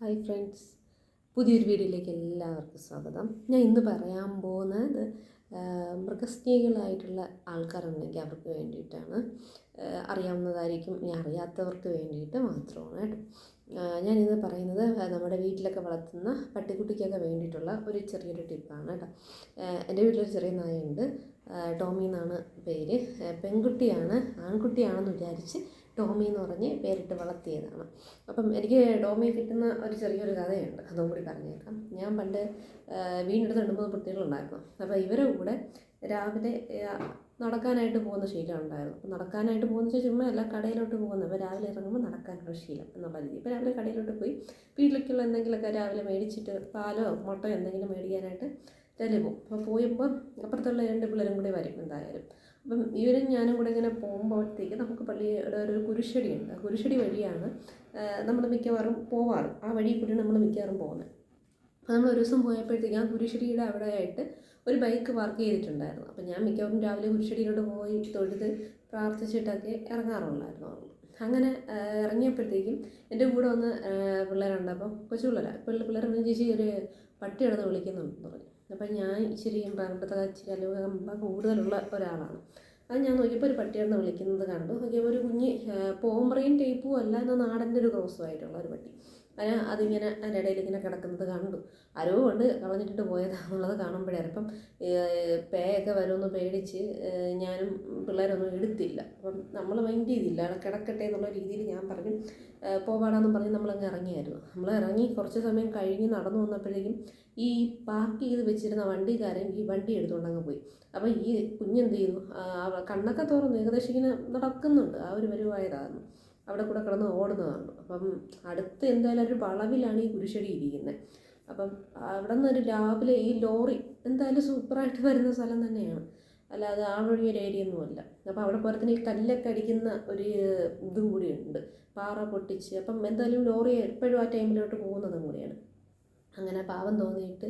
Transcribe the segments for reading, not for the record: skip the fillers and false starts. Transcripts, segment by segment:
Hi friends, പുതിയൊരു വീഡിയോയിലേക്ക് എല്ലാവർക്കും സ്വാഗതം. ഞാൻ ഇന്ന് പറയാൻ പോകുന്നത് മൃഗസ്നേഹികളായിട്ടുള്ള ആൾക്കാരുണ്ടെങ്കിൽ അവർക്ക് വേണ്ടിയിട്ടാണ്. അറിയാവുന്നതായിരിക്കും, ഇനി അറിയാത്തവർക്ക് വേണ്ടിയിട്ട് മാത്രമാണ് കേട്ടോ. ഞാനിന്ന് പറയുന്നത് നമ്മുടെ വീട്ടിലൊക്കെ വളർത്തുന്ന പട്ടിക്കുട്ടിക്കൊക്കെ വേണ്ടിയിട്ടുള്ള ഒരു ചെറിയൊരു ടിപ്പാണ് കേട്ടോ. എൻ്റെ വീട്ടിലൊരു ചെറിയ നായയുണ്ട്, ടോമി എന്നാണ് പേര്. പെൺകുട്ടിയാണ്, ആൺകുട്ടിയാണെന്ന് വിചാരിച്ച് ടോമി എന്ന് പറഞ്ഞ് പേരിട്ട് വളർത്തിയതാണ്. അപ്പം എനിക്ക് ടോമിയെ കിട്ടുന്ന ഒരു ചെറിയൊരു കഥയുണ്ട്, അതും കൂടി പറഞ്ഞേക്കാം. ഞാൻ പണ്ട് വീടിനടുത്ത് 2-3 കുട്ടികളുണ്ടായിരുന്നു. അപ്പോൾ ഇവരുടെ കൂടെ രാവിലെ നടക്കാനായിട്ട് പോകുന്ന ശീലം ഉണ്ടായിരുന്നു. അപ്പോൾ നടക്കാനായിട്ട് പോകുന്ന വെച്ചാൽ ചുമ്മാ അല്ല, കടയിലോട്ട് പോകുന്നത്. അപ്പോൾ രാവിലെ ഇറങ്ങുമ്പോൾ നടക്കാനുള്ള ശീലം എന്നുള്ള രീതി. ഇപ്പോൾ രാവിലെ കടയിലോട്ട് പോയി വീട്ടിലേക്കുള്ള എന്തെങ്കിലുമൊക്കെ രാവിലെ മേടിച്ചിട്ട് പാലോ മുട്ടയോ എന്തെങ്കിലും മേടിക്കാനായിട്ട് രാവിലെ പോകും. അപ്പോൾ പോയപ്പോൾ അപ്പുറത്തുള്ള 2 പിള്ളേരും കൂടി വരും എന്തായാലും. അപ്പം ഇവരും ഞാനും കൂടെ ഇങ്ങനെ പോകുമ്പോഴത്തേക്ക് നമുക്ക് പള്ളിയുടെ ഒരു കുരിശടിയുണ്ട്. ആ കുരിശടി വഴിയാണ് നമ്മൾ മിക്കവാറും പോവാറ്. ആ വഴി കൂടി നമ്മൾ മിക്കവാറും പോകുന്നത്. അപ്പോൾ നമ്മൾ ഒരു ദിവസം പോയപ്പോഴത്തേക്ക് ആ കുരിശടിയുടെ അവിടെയായിട്ട് ഒരു ബൈക്ക് പാർക്ക് ചെയ്തിട്ടുണ്ടായിരുന്നു. അപ്പോൾ ഞാൻ മിക്കവാറും രാവിലെ കുരിശടിയിലോട്ട് പോയി തൊഴുത് പ്രാർത്ഥിച്ചിട്ടൊക്കെ ഇറങ്ങാറുള്ളായിരുന്നു. അങ്ങനെ ഇറങ്ങിയപ്പോഴത്തേക്കും എൻ്റെ കൂടെ വന്ന് പിള്ളേരുണ്ട്. അപ്പം കൊച്ചു പിള്ളേർ ചേച്ചി ഒരു പട്ടി കിടന്ന് വിളിക്കുന്നുണ്ടെന്ന് പറഞ്ഞു. അപ്പം ഞാൻ ഇച്ചിരി ഇച്ചിരി അല്ലെങ്കിൽ കൂടുതലുള്ള ഒരാളാണ്. അത് ഞാൻ നോക്കിയപ്പോൾ ഒരു പട്ടിയാണെന്ന് വിളിക്കുന്നത് കണ്ടു. നോക്കിയപ്പോൾ ഒരു കുഞ്ഞ് പോംബ്രെയിൻ ടൈപ്പും അല്ല, എന്നാൽ നാടൻ്റെ ഒരു ക്രോസുമായിട്ടുള്ള ഒരു പട്ടി. അതിങ്ങനെ അതിൻ്റെ ഇടയിൽ ഇങ്ങനെ കിടക്കുന്നത് കണ്ടു. ആരോ കൊണ്ട് കളഞ്ഞിട്ടിട്ട് പോയതാണെന്നുള്ളത് കാണുമ്പോഴായിരുന്നു. അപ്പം പേയൊക്കെ വരുമെന്ന് പേടിച്ച് ഞാനും പിള്ളേരൊന്നും എടുത്തില്ല. അപ്പം നമ്മൾ മൈൻഡ് ചെയ്തില്ല, കിടക്കട്ടെ എന്നുള്ള രീതിയിൽ ഞാൻ പറഞ്ഞു പോവാടാന്നും പറഞ്ഞ് നമ്മളങ്ങ് ഇറങ്ങിയായിരുന്നു. നമ്മൾ ഇറങ്ങി കുറച്ച് സമയം കഴിഞ്ഞ് നടന്നു വന്നപ്പോഴേക്കും ഈ പാർക്ക് ചെയ്ത് വെച്ചിരുന്ന വണ്ടിക്കാരൻ ഈ വണ്ടി എടുത്തുകൊണ്ടങ്ങ് പോയി. അപ്പോൾ ഈ കുഞ്ഞെന്ത് ചെയ്തു, കണ്ണൊക്കെ തുറന്നു ഏകദേശം ഇങ്ങനെ നടക്കുന്നുണ്ട്. ആ ഒരു വരുവായതായിരുന്നു, അവിടെ കൂടെ കിടന്ന് ഓടുന്നതാണ്. അപ്പം അടുത്ത് എന്തായാലും ഒരു വളവിലാണ് ഈ കുരിശടി ഇരിക്കുന്നത്. അപ്പം അവിടെ നിന്നൊരു രാവിലെ ഈ ലോറി എന്തായാലും സൂപ്പറായിട്ട് വരുന്ന സ്ഥലം തന്നെയാണ്, അല്ലാതെ ആളൊഴിയൊരു ഏരിയ ഒന്നുമല്ല. അപ്പോൾ അവിടെ പോരത്തിന് ഈ കല്ലൊക്കെ അടിക്കുന്ന ഒരു ഇതും കൂടിയുണ്ട്, പാറ പൊട്ടിച്ച്. അപ്പം എന്തായാലും ലോറി എപ്പോഴും ആ ടൈമിലോട്ട് പോകുന്നതും കൂടിയാണ്. അങ്ങനെ പാവം തോന്നിയിട്ട്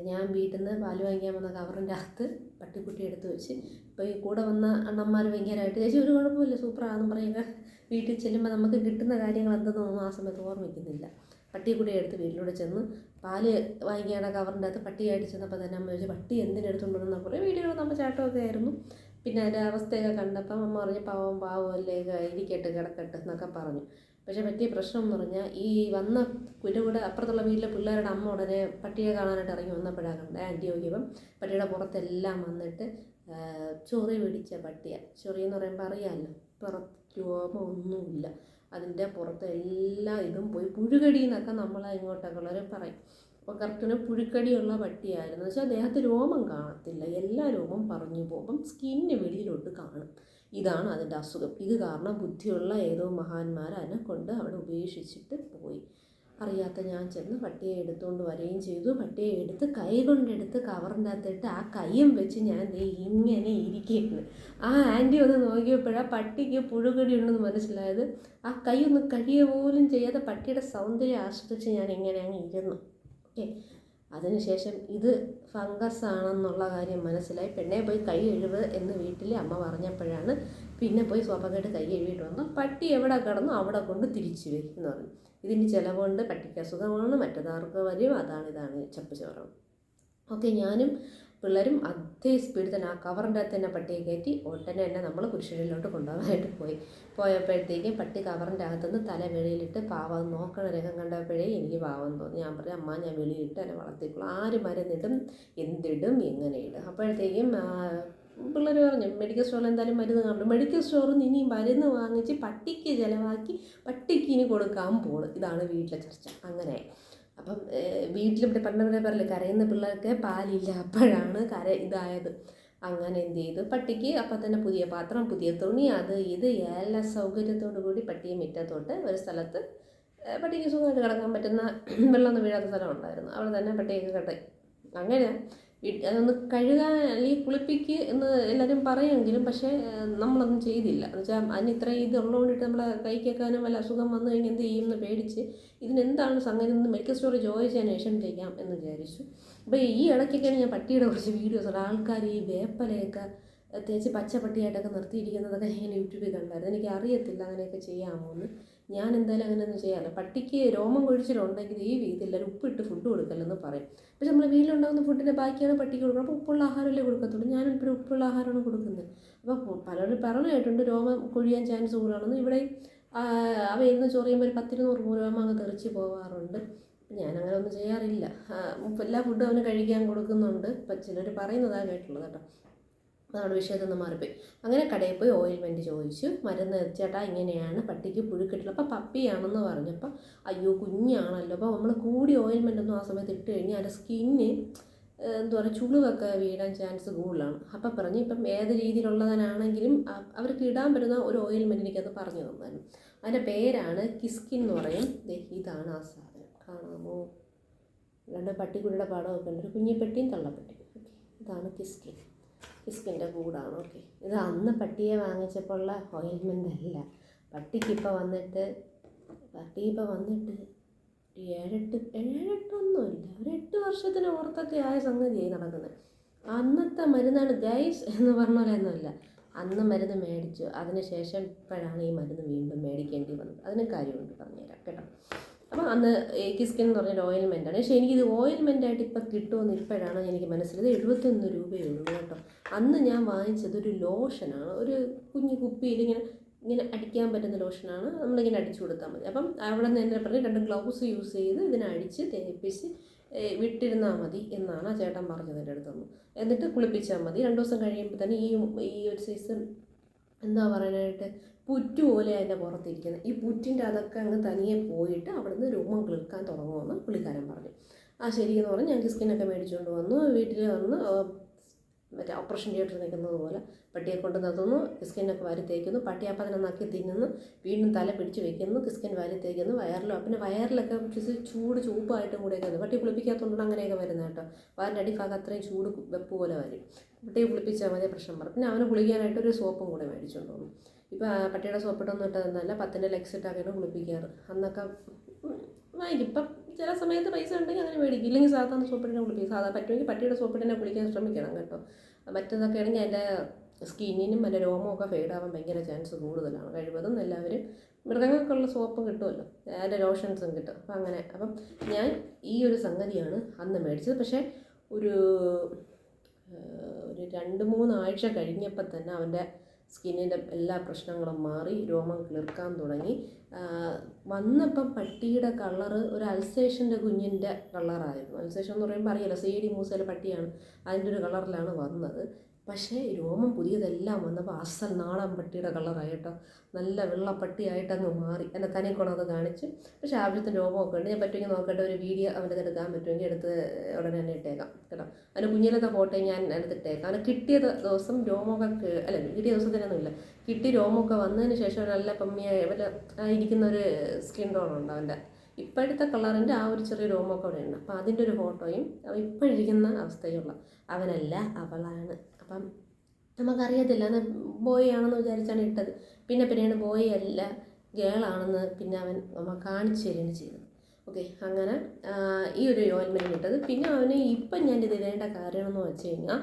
ഞാൻ വീട്ടിൽ നിന്ന് പാല് വാങ്ങിക്കാൻ വന്ന കവറിൻ്റെ അകത്ത് പട്ടിക്കുട്ടി എടുത്ത് വെച്ച്. ഇപ്പോൾ ഈ കൂടെ വന്ന അണ്ണന്മാർ ഭയങ്കരമായിട്ട് ചേച്ചി ഒരു കുഴപ്പമില്ല സൂപ്പറാണെന്ന് പറയുക. വീട്ടിൽ ചെല്ലുമ്പോൾ നമുക്ക് കിട്ടുന്ന കാര്യങ്ങൾ എന്തെന്നൊന്നും ആ സമയത്ത് ഓർമ്മിക്കുന്നില്ല. പട്ടിക്കുട്ടിയെ എടുത്ത് വീട്ടിലൂടെ ചെന്ന് പാല് വാങ്ങിക്കേണ്ട കവറിൻ്റെ അകത്ത് പട്ടിയായിട്ട് ചെന്നപ്പോൾ തന്നെ അമ്മ ചോദിച്ചു പട്ടി എന്തിനെടുത്തുകൊണ്ടുവന്നാൽ കുറേ വീഡിയോകൾ നമ്മൾ ചാട്ടമൊക്കെ ആയിരുന്നു. പിന്നെ അതിൻ്റെ അവസ്ഥയൊക്കെ കണ്ടപ്പം അമ്മ പറഞ്ഞ് പാവമല്ലേ ഇരിക്കട്ടെ കിടക്കട്ടെ എന്നൊക്കെ പറഞ്ഞു. പക്ഷേ പറ്റിയ പ്രശ്നം എന്ന് പറഞ്ഞാൽ ഈ വന്ന കൂടെ അപ്പുറത്തുള്ള വീട്ടിലെ പിള്ളേരുടെ അമ്മ ഉടനെ പട്ടിയെ കാണാനായിട്ട് ഇറങ്ങി വന്നപ്പോഴാണ് കണ്ടത്. ആൻറ്റി നോക്കിയപ്പം പട്ടിയുടെ പുറത്തെല്ലാം വന്നിട്ട് ചൊറി പിടിച്ച പട്ടിയാണ്. ചൊറി എന്ന് പറയുമ്പോൾ അറിയാമല്ലോ, പുറത്ത് രോമമൊന്നുമില്ല, അതിൻ്റെ പുറത്ത് എല്ലാ ഇതും പോയി. പുഴുകടി എന്നൊക്കെ നമ്മൾ ഇങ്ങോട്ടൊക്കെ ഉള്ളവർ പറയും. അപ്പോൾ കറക്റ്റിന് പുഴുക്കടിയുള്ള പട്ടിയായിരുന്നു. വെച്ചാൽ ദേഹത്ത് രോമം കാണത്തില്ല, എല്ലാ രോമം പറഞ്ഞു പോകുമ്പം സ്കിന്ന് വെളിയിലോട്ട് കാണും. ഇതാണ് അതിൻ്റെ അസുഖം. ഇത് കാരണം ബുദ്ധിയുള്ള ഏതോ മഹാന്മാർ അതിനെ കൊണ്ട് അവിടെ ഉപേക്ഷിച്ചിട്ട് പോയി. അറിയാത്ത ഞാൻ ചെന്ന് പട്ടിയെ എടുത്തുകൊണ്ട് വരികയും ചെയ്തു. പട്ടിയെ എടുത്ത് കൈ കൊണ്ടെടുത്ത് കവറിൻ്റെ അകത്തിട്ട് ആ കൈയും വെച്ച് ഞാൻ ഇങ്ങനെ ഇരിക്കുകയാണ്. ആ ആൻറ്റി ഒന്ന് നോക്കിയപ്പോഴാണ് പട്ടിക്ക് പുഴുകടി ഉണ്ടെന്ന് മനസ്സിലായത്. ആ കൈ ഒന്ന് കഴിയുക പോലും ചെയ്യാതെ പട്ടിയുടെ സൗന്ദര്യം ആസ്വദിച്ച് ഞാൻ ഇങ്ങനെ അങ്ങ് ഇരുന്നു. ഓക്കെ, അതിനുശേഷം ഇത് ഫംഗസ് ആണെന്നുള്ള കാര്യം മനസ്സിലായി. പെണ്ണെ പോയി കൈ കഴുകുക എന്ന് വീട്ടിൽ അമ്മ പറഞ്ഞപ്പോഴാണ് പിന്നെ പോയി സോപ്പക്കെട്ട് കൈ കഴുകിയിട്ട് വന്നു. പട്ടി എവിടെ കിടന്നു അവിടെ കൊണ്ട് തിരിച്ചു വരും എന്ന് പറഞ്ഞു. ഇതിൻ്റെ ചിലവുകൊണ്ട് പട്ടിക്ക് അസുഖമാണ്, മറ്റേതാർക്ക് വരും, ഇതാണ് ചപ്പ് ചോറണം. ഓക്കെ, ഞാനും പിള്ളേരും അതേ സ്പീഡിൽ തന്നെ ആ കവറിൻ്റെ അകത്ത് തന്നെ പട്ടിയെ കയറ്റി ഉടനെ തന്നെ നമ്മൾ കുരിശടിയിലോട്ട് കൊണ്ടുപോകാനായിട്ട് പോയപ്പോഴത്തേക്കും പട്ടി കവറിൻ്റെ അകത്തുനിന്ന് തല വെളിയിലിട്ട് പാവം നോക്കണ രംഗം കണ്ടപ്പോഴേ എനിക്ക് പാവം തോന്നി. ഞാൻ പറഞ്ഞു അമ്മ ഞാൻ വെളിയിലിട്ട് എന്നെ വളർത്തിക്കോളാം, ആര് മരുന്നിടും എന്തിടും എങ്ങനെ ഇടും. അപ്പോഴത്തേക്കും പിള്ളേർ പറഞ്ഞു മെഡിക്കൽ സ്റ്റോറിൽ എന്തായാലും മരുന്ന് കണ്ടു. മെഡിക്കൽ സ്റ്റോറിൽ നിന്ന് ഇനി മരുന്ന് വാങ്ങിച്ച് പട്ടിക്ക് ചിലവാക്കി പട്ടിക്ക് ഇനി കൊടുക്കാൻ പോകണം. ഇതാണ് വീട്ടിലെ ചർച്ച. അങ്ങനെ അപ്പം വീട്ടിലിവിടെ പണ്ടവരെ പറയില്ലേ, കരയുന്ന പിള്ളേർക്ക് പാലില്ല, അപ്പോഴാണ് ഇതായത്. അങ്ങനെ എന്ത് ചെയ്തു, പട്ടിക്ക് അപ്പം തന്നെ പുതിയ പാത്രം, പുതിയ തുണി, അത് ഇത് എല്ലാ സൗകര്യത്തോടു കൂടി പട്ടിയെ മുറ്റത്തോട്ട് ഒരു സ്ഥലത്ത് പട്ടിക്ക് സുഖമായിട്ട് കിടക്കാൻ പറ്റുന്ന വെള്ളമൊന്നും വീഴാത്ത സ്ഥലം ഉണ്ടായിരുന്നു. അവിടെ തന്നെ പട്ടിയൊക്കെ കെട്ടി. അങ്ങനെ അതൊന്ന് കഴുകാൻ അല്ലെങ്കിൽ കുളിപ്പിക്ക് എന്ന് എല്ലാവരും പറയുമെങ്കിലും പക്ഷേ നമ്മളൊന്നും ചെയ്തില്ല. എന്ന് വെച്ചാൽ അതിന് ഇത്രയും ഇതുള്ളതുകൊണ്ടിട്ട് നമ്മളെ കൈക്കേക്കാനും വല്ല അസുഖം വന്നു കഴിഞ്ഞാൽ എന്ത് ചെയ്യുമെന്ന് പേടിച്ച് ഇതിനെന്താണ് സംഗതി എന്ന് മെഡിക്കൽ സ്റ്റോറിൽ ചോദിച്ചതിന് ശേഷം ചെയ്യാം എന്ന് വിചാരിച്ചു. അപ്പോൾ ഈ ഇടയ്ക്കൊക്കെയാണ് ഞാൻ പട്ടിയുടെ കുറച്ച് വീഡിയോസ് ഉണ്ട്. ആൾക്കാർ ഈ വേപ്പലയൊക്കെ തേച്ച് പച്ചപ്പട്ടിയായിട്ടൊക്കെ നിർത്തിയിരിക്കുന്നതൊക്കെ ഞാൻ യൂട്യൂബിൽ കണ്ടായിരുന്നു. എനിക്ക് അറിയത്തില്ല അങ്ങനെയൊക്കെ ചെയ്യാമോ എന്ന്. ഞാൻ എന്തായാലും അങ്ങനെയൊന്നും ചെയ്യാറില്ല. പട്ടിക്ക് രോമം കൊഴിച്ചിലുണ്ടെങ്കിൽ ഈ വീട്ടിൽ ഉപ്പിട്ട് ഫുഡ് കൊടുക്കല്ലെന്ന് പറയും. പക്ഷെ നമ്മൾ വീട്ടിലുണ്ടാകുന്ന ഫുഡിൻ്റെ ബാക്കിയാണ് പട്ടിക്ക് കൊടുക്കുന്നത്. അപ്പോൾ ഉപ്പുള്ള ആഹാരമല്ലേ കൊടുക്കത്തുള്ളൂ. ഞാനും ഇപ്പോൾ ഉപ്പുള്ള ആഹാരമാണ് കൊടുക്കുന്നത്. അപ്പോൾ പലരും പറഞ്ഞു കേട്ടിട്ടുണ്ട് രോമം കൊഴിയാൻ ചാൻസ് കൂടുതലാണെന്ന്. ഇവിടെ അവയിരുന്ന് ചൊറിയുമ്പോൾ ഒരു 10-20 രോമം അങ്ങ് തെറിച്ച് പോകാറുണ്ട്. ഞാനങ്ങനെ ഒന്നും ചെയ്യാറില്ല. എല്ലാ ഫുഡും അവന് കഴിക്കാൻ കൊടുക്കുന്നുണ്ട്. ഇപ്പം ചിലർ പറയുന്നതാണ് കേട്ടുള്ളത് കേട്ടോ. നമ്മുടെ വിഷയത്തിൽ നിന്ന് മാറിപ്പോയി. അങ്ങനെ കടയിൽ പോയി ഓയിൽമെൻറ്റ് ചോദിച്ചു. മരുന്ന് ചേട്ടാ ഇങ്ങനെയാണ് പട്ടിക്ക് പുഴുക്കിട്ടുള്ളത്. അപ്പോൾ പപ്പിയാണെന്ന് പറഞ്ഞപ്പോൾ അയ്യോ കുഞ്ഞാണല്ലോ. അപ്പോൾ നമ്മൾ കൂടി ഓയിൽമെൻറ്റൊന്നും ആ സമയത്ത് ഇട്ട് കഴിഞ്ഞാൽ അതിൻ്റെ സ്കിന്ന് എന്താ പറയുക ചുളിവൊക്കെ വീഴാൻ ചാൻസ് കൂടുതലാണ്. അപ്പം പറഞ്ഞ് ഇപ്പം ഏത് രീതിയിലുള്ളതിനാണെങ്കിലും അവർക്ക് ഇടാൻ പറ്റുന്ന ഒരു ഓയിൽമെൻറ്റ് എനിക്കത് പറഞ്ഞു തന്നായിരുന്നു. അതിൻ്റെ പേരാണ് കിസ്കിൻ എന്ന് പറയും. ഇതാണ് ആ സാധനം, കാണാമോ? 2 പട്ടിക്കുട്ടിയുടെ പടമൊക്കെ ഉണ്ട്. ഒരു കുഞ്ഞിപ്പെട്ടിയും തള്ളപ്പെട്ടിയും. ഓക്കെ, ഇതാണ് കിസ്കിൻ്റെ കൂടാണ്. ഓക്കെ, ഇത് അന്ന് പട്ടിയെ വാങ്ങിച്ചപ്പോൾ ഉള്ള ഓയിൽമെൻ്റ് അല്ല. പട്ടിക്കിപ്പോൾ വന്നിട്ട് 7-8 ഒരു 8 വർഷത്തിന് പുറത്തൊക്കെ ആയ സംഗതിയായി നടക്കുന്നത്. അന്നത്തെ മരുന്നാണ് ഗൈസ് എന്ന് പറഞ്ഞ പോലെയൊന്നുമല്ല. അന്ന് മരുന്ന് മേടിച്ചു, അതിനുശേഷം ഇപ്പോഴാണ് ഈ മരുന്ന് വീണ്ടും മേടിക്കേണ്ടി വന്നത്. അതിന് കാര്യമുണ്ട്, പറഞ്ഞുതരാം കേട്ടോ. അപ്പോൾ അന്ന് കിസ്കിൻ എന്ന് പറഞ്ഞൊരു ഓയിൽമെൻറ്റാണ്. പക്ഷേ എനിക്കിത് ഓയിൽമെൻറ്റായിട്ട് ഇപ്പം കിട്ടുമെന്ന് ഇപ്പോഴാണ് എനിക്ക് മനസ്സിലായത്. 71 രൂപയേ ഉള്ളൂ കേട്ടോ. അന്ന് ഞാൻ വാങ്ങിച്ചത് ഒരു ലോഷനാണ്. ഒരു കുഞ്ഞു കുപ്പിയിൽ ഇങ്ങനെ അടിക്കാൻ പറ്റുന്ന ലോഷനാണ്. നമ്മളിങ്ങനെ അടിച്ചു കൊടുത്താൽ മതി. അപ്പം അവിടെ നിന്ന് തന്നെ പറഞ്ഞ് 2 ഗ്ലൗസ് യൂസ് ചെയ്ത് ഇതിനെ അടിച്ച് തേപ്പിച്ച് വിട്ടിരുന്നാൽ മതി എന്നാണ് ആ ചേട്ടൻ പറഞ്ഞത് എൻ്റെ അടുത്തൊന്ന്. എന്നിട്ട് കുളിപ്പിച്ചാൽ മതി. 2 ദിവസം കഴിയുമ്പോൾ തന്നെ ഈ ഒരു സീസൺ എന്താ പറയാനായിട്ട് പുറ്റു പോലെ അതിൻ്റെ പുറത്തിരിക്കുന്നത്. ഈ പുറ്റിൻ്റെ അതൊക്കെ അങ്ങ് തനിയെ പോയിട്ട് അവിടെ നിന്ന് രോമം കിളിർക്കാൻ തുടങ്ങുമെന്ന് പുള്ളിക്കാരൻ പറഞ്ഞു. ആ ശരിയെന്ന് പറഞ്ഞ് ഞാൻ കിസ്കിനൊക്കെ മേടിച്ചുകൊണ്ട് വന്നു. വീട്ടിൽ വന്ന് മറ്റേ ഓപ്പറേഷൻ തിയേറ്ററിൽ നിൽക്കുന്നത് പോലെ പട്ടിയെ കൊണ്ട് നിർത്തുന്നു. കിസ്കിനൊക്കെ വാരി തേക്കുന്നു. പട്ടി അപ്പം അതിനെ നക്കി തിന്നുന്നു. വീണ്ടും തല പിടിച്ച് വെക്കുന്നു. കിസ്കിൻ വാരി തേക്കുന്നു. പിന്നെ വയറിലൊക്കെ ചൂപ്പായിട്ടും കൂടെയൊക്കെ വന്നു. പട്ടി കുളിപ്പിക്കാത്തതുകൊണ്ടാണ് അങ്ങനെയൊക്കെ വരുന്നത് കേട്ടോ. വയറിൻ്റെ അടിഭാഗം അത്രയും ചൂട് വെപ്പ് പോലെ വരും. പട്ടിയെ കുളിപ്പിച്ചാൽ മതി, പ്രശ്നം പറഞ്ഞു. പിന്നെ അവന് കുളിക്കാനായിട്ടൊരു സോപ്പും കൂടെ മേടിച്ചുകൊണ്ട് വന്നു. ഇപ്പോൾ പട്ടിയുടെ സോപ്പിട്ടൊന്നും ഇട്ടതെന്നല്ല, 10ൻ്റെ ലെക്സ് ഇട്ടാക്കിയാണ് കുളിപ്പിക്കാറ്. അന്നൊക്കെ വാങ്ങിക്കും. ഇപ്പം ചില സമയത്ത് പൈസ ഉണ്ടെങ്കിൽ അങ്ങനെ മേടിക്കും. ഇല്ലെങ്കിൽ സാധാരണ സോപ്പിട്ടിനെ കുളിപ്പിക്കും. പറ്റുമെങ്കിൽ പട്ടിയുടെ സോപ്പിട്ടിനെ കുളിക്കാൻ ശ്രമിക്കണം കേട്ടോ. മറ്റേതൊക്കെ ആണെങ്കിൽ അതിൻ്റെ സ്കിന്നിനും അതിൻ്റെ രോമമൊക്കെ ഫെയ്ഡാവാൻ ഭയങ്കര ചാൻസ് കൂടുതലാണ്. കഴിവതും എല്ലാവരും മൃഗങ്ങൾക്കുള്ള സോപ്പും കിട്ടുമല്ലോ, അതിൻ്റെ ലോഷൻസും കിട്ടും. അപ്പം ഞാൻ ഈ ഒരു സംഗതിയാണ് അന്ന് മേടിച്ചത്. പക്ഷേ ഒരു 2-3 ആഴ്ച കഴിഞ്ഞപ്പോൾ തന്നെ അവൻ്റെ സ്കിന്നിൻ്റെ എല്ലാ പ്രശ്നങ്ങളും മാറി, രോമം കിളിർക്കാൻ തുടങ്ങി. വന്നപ്പം പട്ടിയുടെ കളറ് ഒരു അൽസേഷൻ്റെ കുഞ്ഞിൻ്റെ കളറായിരുന്നു. അൽസേഷൻ എന്ന് പറയുമ്പോൾ അറിയാലോ, സേഡി മൂസയിലെ പട്ടിയാണ്. അതിൻ്റെ ഒരു കളറിലാണ് വന്നത്. പക്ഷേ രോമം പുതിയതെല്ലാം വന്നപ്പോൾ അസൽ നാടൻ പട്ടിയുടെ കളറായി കേട്ടോ. നല്ല വെള്ളപ്പട്ടിയായിട്ട് അങ്ങ് മാറി. എൻ്റെ തനിക്കൊണത് കാണിച്ച്. പക്ഷേ ആവശ്യത്തിന് രോമമൊക്കെ ഉണ്ട്. ഞാൻ പറ്റുമെങ്കിൽ നോക്കട്ടെ, ഒരു വീഡിയോ അവൻ്റെ എടുക്കാൻ പറ്റുമെങ്കിൽ എടുത്ത് ഉടനെ തന്നെ ഇട്ടേക്കാം കേട്ടോ. അതിന് കുഞ്ഞിലത്തെ ഫോട്ടോ ഞാൻ എടുത്തിട്ടേക്കാം. അവന് കിട്ടിയ ദിവസം രോമമൊക്കെ കിട്ടിയ ദിവസത്തിനൊന്നുമില്ല, കിട്ടി രോമമൊക്കെ വന്നതിന് ശേഷം നല്ല പമ്മിയായി ഇരിക്കുന്ന ഒരു സ്കിൻ ടോണുണ്ട് അവൻ്റെ. ഇപ്പോഴത്തെ കളറിൻ്റെ ആ ഒരു ചെറിയ രോമമൊക്കെ അവിടെ ഉണ്ട്. അപ്പോൾ അതിൻ്റെ ഒരു ഫോട്ടോയും അവൻ ഇപ്പോഴിരിക്കുന്ന അവസ്ഥയുള്ള അവനല്ല, അവളാണ്. അപ്പം നമുക്കറിയത്തില്ല, അന്ന് ബോയ് ആണെന്ന് വിചാരിച്ചാണ് ഇട്ടത്. പിന്നെയാണ് ബോയ് അല്ല ഗേളാണെന്ന് പിന്നെ അവൻ നമ്മൾ കാണിച്ചു തരുകയാണ് ചെയ്തത്. ഓക്കെ, അങ്ങനെ ഈ ഒരു ഓയിൽമെൻറ്റ് ഇട്ടത്. പിന്നെ അവന് ഇപ്പം ഞാൻ ഇത് ഇടേണ്ട കാരണം എന്ന് വെച്ച് കഴിഞ്ഞാൽ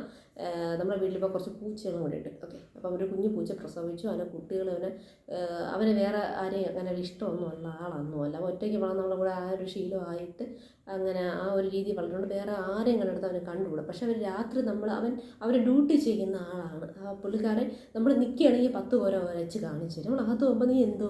നമ്മുടെ വീട്ടിലിപ്പോൾ കുറച്ച് പൂച്ചകളും കൂടെ ഉണ്ട്. ഓക്കെ, അപ്പം ഒരു കുഞ്ഞു പൂച്ച പ്രസവിച്ചു. അവനെ കുട്ടികൾ അവന് വേറെ ആരെയും അങ്ങനെ ഇഷ്ടമൊന്നുമുള്ള ആളൊന്നും അല്ല. ഒറ്റയ്ക്ക് വളർന്നുള്ള കൂടെ ആ ഒരു ശീലമായിട്ട് അങ്ങനെ ആ ഒരു രീതി വളർന്നുകൊണ്ട് വേറെ ആരെയും കണ്ടെടുത്ത് അവനെ കണ്ടുകൂടും. പക്ഷെ അവർ രാത്രി അവർ ഡ്യൂട്ടി ചെയ്യുന്ന ആളാണ്. ആ പുള്ളിക്കാരൻ നമ്മൾ നിൽക്കുകയാണെങ്കിൽ 10 പേരെ വരച്ച് കാണിച്ചു തരും. നമ്മൾ അകത്ത് പോകുമ്പോൾ നീ എന്തോ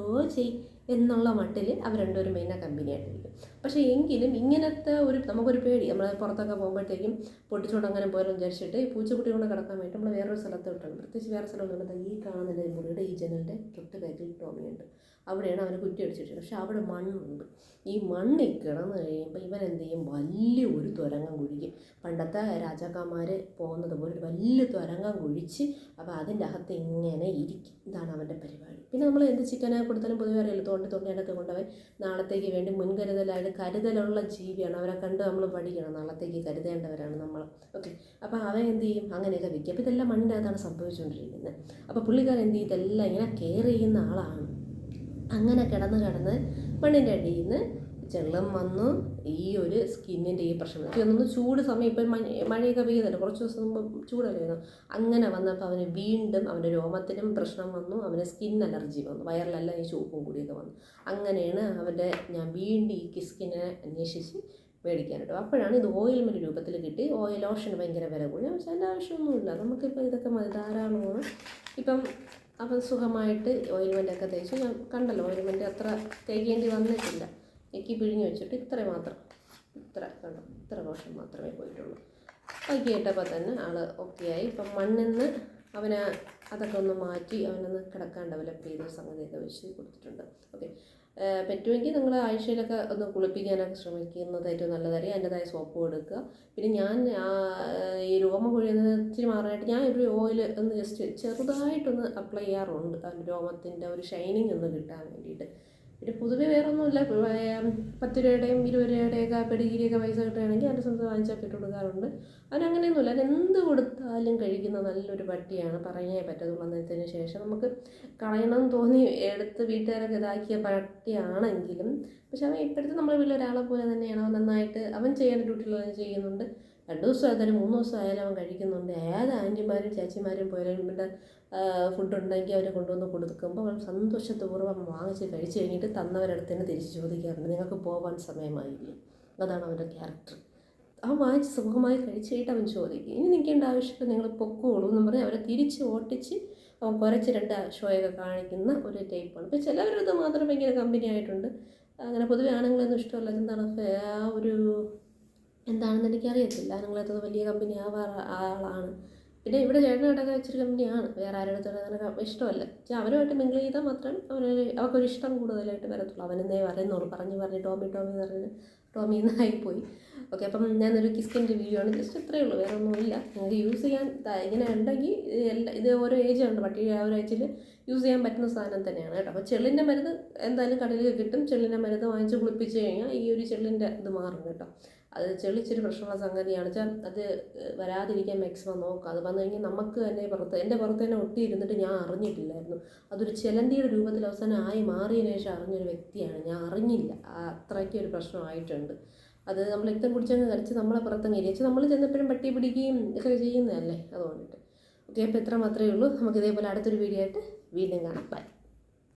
എന്നുള്ള മട്ടിൽ അവർ രണ്ടുപേരും മെയിനാ കമ്പനിയായിട്ടിരിക്കും. പക്ഷേ എങ്കിലും ഇങ്ങനത്തെ നമുക്കൊരു പേടി, നമ്മൾ പുറത്തൊക്കെ പോകുമ്പോഴത്തേക്കും പൊട്ടിച്ചോണ്ട് അങ്ങനെ പോയാലും വിചാരിച്ചിട്ട് ഈ പൂച്ചക്കുട്ടി കൊണ്ട് കിടക്കാൻ വേണ്ടി നമ്മൾ വേറൊരു സ്ഥലത്ത് വിട്ടാണ്. പ്രത്യേകിച്ച് വേറെ സ്ഥലമൊന്നുമില്ല. ഈ കാണുന്ന മുറിയുടെ ഈ ജനലിൻ്റെ തൊട്ട് ബാക്കിൽ ടോമിയുണ്ട്. അവിടെയാണ് അവന് കുറ്റി അടിച്ചിട്ട്. പക്ഷെ അവിടെ മണ്ണുണ്ട്. ഈ മണ്ണിൽ കിടന്ന് കഴിയുമ്പോൾ ഇവൻ എന്ത് ചെയ്യും, വലിയൊരു തുരങ്കം കുഴിക്കും. പണ്ടത്തെ രാജാക്കന്മാർ പോകുന്നത് പോലെ ഒരു വലിയ തുരങ്കം കുഴിച്ച് അപ്പോൾ അതിൻ്റെ അകത്ത് ഇങ്ങനെ ഇരിക്കും. ഇതാണ് അവൻ്റെ പരിപാടി. പിന്നെ നമ്മൾ എന്ത് ചിക്കനെ കൊടുത്താലും പൊതുവെ അറിയില്ല, തോണ്ടി അതിനകത്ത് കൊണ്ടുപോയി നാളത്തേക്ക് വേണ്ടി മുൻകരുതലായിട്ട് കരുതലുള്ള ജീവിയാണ്. അവരെ കണ്ട് നമ്മൾ പഠിക്കണം, നാളത്തേക്ക് കരുതേണ്ടവരാണ് നമ്മൾ. ഓക്കെ, അപ്പോൾ അവൻ എന്ത് ചെയ്യും, അങ്ങനെയൊക്കെ വിൽക്കും. അപ്പോൾ ഇതെല്ലാം മണ്ണിൻ്റെ അകത്താണ് സംഭവിച്ചുകൊണ്ടിരിക്കുന്നത്. അപ്പോൾ പുള്ളിക്കാരൻ എന്ത് ചെയ്യും, ഇതെല്ലാം ഇങ്ങനെ കെയർ ചെയ്യുന്ന ആളാണ്. അങ്ങനെ കിടന്ന് മണ്ണിൻ്റെ അടിയിൽ നിന്ന് ചെള്ളം വന്നു ഈ ഒരു സ്കിന്നിൻ്റെ ഈ പ്രശ്നം ഒന്നൊന്ന് ചൂട് സമയം ഇപ്പം മഴയൊക്കെ പെയ്യുന്നുണ്ട്, കുറച്ച് ദിവസം മുമ്പ് ചൂടല്ലായിരുന്നു, അങ്ങനെ വന്നപ്പോൾ അവന് വീണ്ടും അവൻ്റെ രോമത്തിനും പ്രശ്നം വന്നു, അവന് സ്കിൻ അലർജി വന്നു, വയറിലെല്ലാം ഈ ചൂപ്പും കൂടിയൊക്കെ വന്നു. അങ്ങനെയാണ് ഞാൻ വീണ്ടും ഈ സ്കിന്നിനെ അന്വേഷിച്ച് മേടിക്കാനായിട്ട്. അപ്പോഴാണ് ഇത് ഓയിൽമെൻറ്റ് രൂപത്തിൽ കിട്ടി. ലോഷന് ഭയങ്കര വില കൂടി. പക്ഷേ അതിൻ്റെ ആവശ്യമൊന്നുമില്ല, നമുക്കിപ്പോൾ ഇതൊക്കെ മതി, ധാരാളമാണ്. ഇപ്പം അപ്പം സുഖമായിട്ട് ഓയിൽമെൻറ്റൊക്കെ തേച്ച് ഞാൻ കണ്ടല്ലോ, ഓയിൽമെൻറ്റ് അത്ര തേക്കേണ്ടി വന്നിട്ടില്ല. എനിക്ക് പിഴിഞ്ഞ് വെച്ചിട്ട് ഇത്ര മാത്രം, കണ്ടോ, ഇത്ര ലോഷൻ മാത്രമേ പോയിട്ടുള്ളൂ. ബാക്കി ഇട്ടപ്പോൾ തന്നെ ആൾ ഓക്കെ ആയി. ഇപ്പം മണ്ണിൽ നിന്ന് അവന് അതൊക്കെ ഒന്ന് മാറ്റി അവനൊന്ന് കിടക്കാൻ ഡെവലപ്പ് ചെയ്ത സംഗതിയൊക്കെ വെച്ച് കൊടുത്തിട്ടുണ്ട്. ഓക്കെ, പറ്റുമെങ്കിൽ നിങ്ങൾ ആഴ്ചയിലൊക്കെ ഒന്ന് കുളിപ്പിക്കാനൊക്കെ ശ്രമിക്കുന്നത് ഏറ്റവും നല്ലതായിരിക്കും. അതിൻ്റെതായ സോപ്പ് എടുക്കുക. പിന്നെ ഞാൻ ഈ രോമം കൊഴിയുന്നത് ഇച്ചിരി മാറാനായിട്ട് ഞാൻ ഒരു ഓയിൽ ഒന്ന് ജസ്റ്റ് ചെറുതായിട്ടൊന്ന് അപ്ലൈ ചെയ്യാറുണ്ട്, അതിൻ്റെ രോമത്തിൻ്റെ ഒരു ഷൈനിങ് ഒന്ന് കിട്ടാൻ വേണ്ടിയിട്ട്. പിന്നെ പൊതുവെ വേറെ ഒന്നുമില്ല, 10 രൂപയുടെയും 20 രൂപയുടെയൊക്കെ പെഡിഗ്രിയൊക്കെ പൈസ കിട്ടുകയാണെങ്കിൽ അതിൻ്റെ സ്വന്തം വാങ്ങിച്ചാൽ ഇട്ട് കൊടുക്കാറുണ്ട്. അതിനങ്ങനെയൊന്നുമില്ല, അതിനെന്ത് കൊടുത്താലും കഴിക്കുന്ന നല്ലൊരു പട്ടിയാണ്, പറയാനേ പറ്റത്തുള്ളൂ. അന്നേരത്തിന് ശേഷം നമുക്ക് കളയണമെന്ന് തോന്നി എടുത്ത് വീട്ടുകാരൊക്കെ ഇതാക്കിയ പട്ടിയാണെങ്കിലും, പക്ഷെ അവൻ ഇപ്പോഴത്തെ നമ്മുടെ വീട്ടിലൊരാളെ പോലെ തന്നെയാണ്. അവൻ നന്നായിട്ട് അവൻ ചെയ്യേണ്ട ഡ്യൂട്ടികൾ അവൻ ചെയ്യുന്നുണ്ട്. 2 ദിവസം ആയാലും 3 ദിവസം ആയാലും അവൻ കഴിക്കുന്നുണ്ട്. ഏത് ആൻറ്റിമാരും ചേച്ചിമാരും പോയാലും ഇവിടെ ഫുഡ് ഉണ്ടെങ്കിൽ അവർ കൊണ്ടുവന്ന് കൊടുക്കുമ്പോൾ അവൻ സന്തോഷപൂർവ്വം വാങ്ങിച്ച് കഴിച്ച് കഴിഞ്ഞിട്ട് തന്നവരടുത്ത് തന്നെ തിരിച്ച് ചോദിക്കാറുണ്ട്, നിങ്ങൾക്ക് പോകാൻ സമയമായില്ലേ. അതാണ് അവൻ്റെ ക്യാരക്ടർ. അവൻ വാങ്ങിച്ച് സുഖമായി കഴിച്ച് കഴിഞ്ഞിട്ട് അവൻ ചോദിക്കും, ഇനി നിൽക്കേണ്ട ആവശ്യമില്ല, നിങ്ങൾ പൊക്കോളൂ എന്ന് പറഞ്ഞ് അവരെ തിരിച്ച് ഓട്ടിച്ച് അവൻ കുറച്ച് 2 ഷോയൊക്കെ കാണിക്കുന്ന ഒരു ടൈപ്പാണ്. ഇപ്പോൾ ചിലവരത് മാത്രം ഭയങ്കര കമ്പനി ആയിട്ടുണ്ട്. അങ്ങനെ പൊതുവെ ആണുങ്ങളൊന്നും ഇഷ്ടമല്ല. എന്താണ് ആ ഒരു എന്താണെന്ന് എനിക്കറിയത്തില്ല. ആണുങ്ങളെത്തത് വലിയ കമ്പനി ആളാണ്. പിന്നെ ഇവിടെ ചേട്ടനായിട്ടൊക്കെ വെച്ചൊരു കമ്പനിയാണ്, വേറെ ആരുടെ അങ്ങനെ ഇഷ്ടമല്ല. പക്ഷേ അവരുമായിട്ട് മിങ്കിൾ ചെയ്താൽ മാത്രം അവർക്കൊരു ഇഷ്ടം കൂടുതലായിട്ട് വരത്തുള്ളൂ. അവനെന്നേ പറയുന്നുള്ളൂ, പറഞ്ഞ് ടോമി പറഞ്ഞ് ടോമി എന്നായിപ്പോയി. ഓക്കെ, അപ്പം ഞാനൊരു കിസ്കിൻ്റെ വീഡിയോ ആണ്, ജസ്റ്റ് ഇത്രയേ ഉള്ളൂ, വേറെ ഒന്നുമില്ല. നിങ്ങൾക്ക് യൂസ് ചെയ്യാൻ ഇങ്ങനെ ഉണ്ടെങ്കിൽ ഇത് ഓരോ ഏജുണ്ട്, പട്ടി ആ ഒരു ഏജിൽ യൂസ് ചെയ്യാൻ പറ്റുന്ന സാധനം തന്നെയാണ് കേട്ടോ. അപ്പോൾ ചെള്ളിൻ്റെ മരുന്ന് എന്തായാലും കടലിൽ കിട്ടും. ചെള്ളിൻ്റെ മരുന്ന് വാങ്ങിച്ച് കുളിപ്പിച്ച് കഴിഞ്ഞാൽ ഈ ഒരു ചെള്ളിൻ്റെ ഇത് മാറും കേട്ടോ. അത് ചെളിച്ചിരി പ്രശ്നമുള്ള സംഗതിയാണ് വെച്ചാൽ അത് വരാതിരിക്കാൻ മാക്സിമം നോക്കുക. അത് വന്നു കഴിഞ്ഞാൽ നമുക്ക് തന്നെ എൻ്റെ പുറത്ത് തന്നെ ഒട്ടിയിരുന്നിട്ട് ഞാൻ അറിഞ്ഞിട്ടില്ലായിരുന്നു. അതൊരു ചിലന്തിയുടെ രൂപത്തിൽ അവസാനം ആയി മാറിയതിനു ശേഷം അറിഞ്ഞൊരു വ്യക്തിയാണ്, ഞാൻ അറിഞ്ഞില്ല. അത്രയ്ക്ക് ഒരു പ്രശ്നമായിട്ടുണ്ട്. അത് നമ്മൾ രക്തം കുടിച്ചങ്ങ് കളിച്ച് നമ്മളെ പുറത്തങ്ങ് ഇരിച്ച് നമ്മൾ ചെന്നപ്പോഴും പട്ടി പിടിക്കുകയും ഒക്കെ ചെയ്യുന്നതല്ലേ, അതുകൊണ്ടിട്ട്. ഓക്കെ, അപ്പോൾ ഇത്ര മാത്രമേ ഉള്ളൂ. നമുക്ക് ഇതേപോലെ അടുത്തൊരു വീഡിയോ ആയിട്ട് വീണ്ടും കാണാം. ബൈ.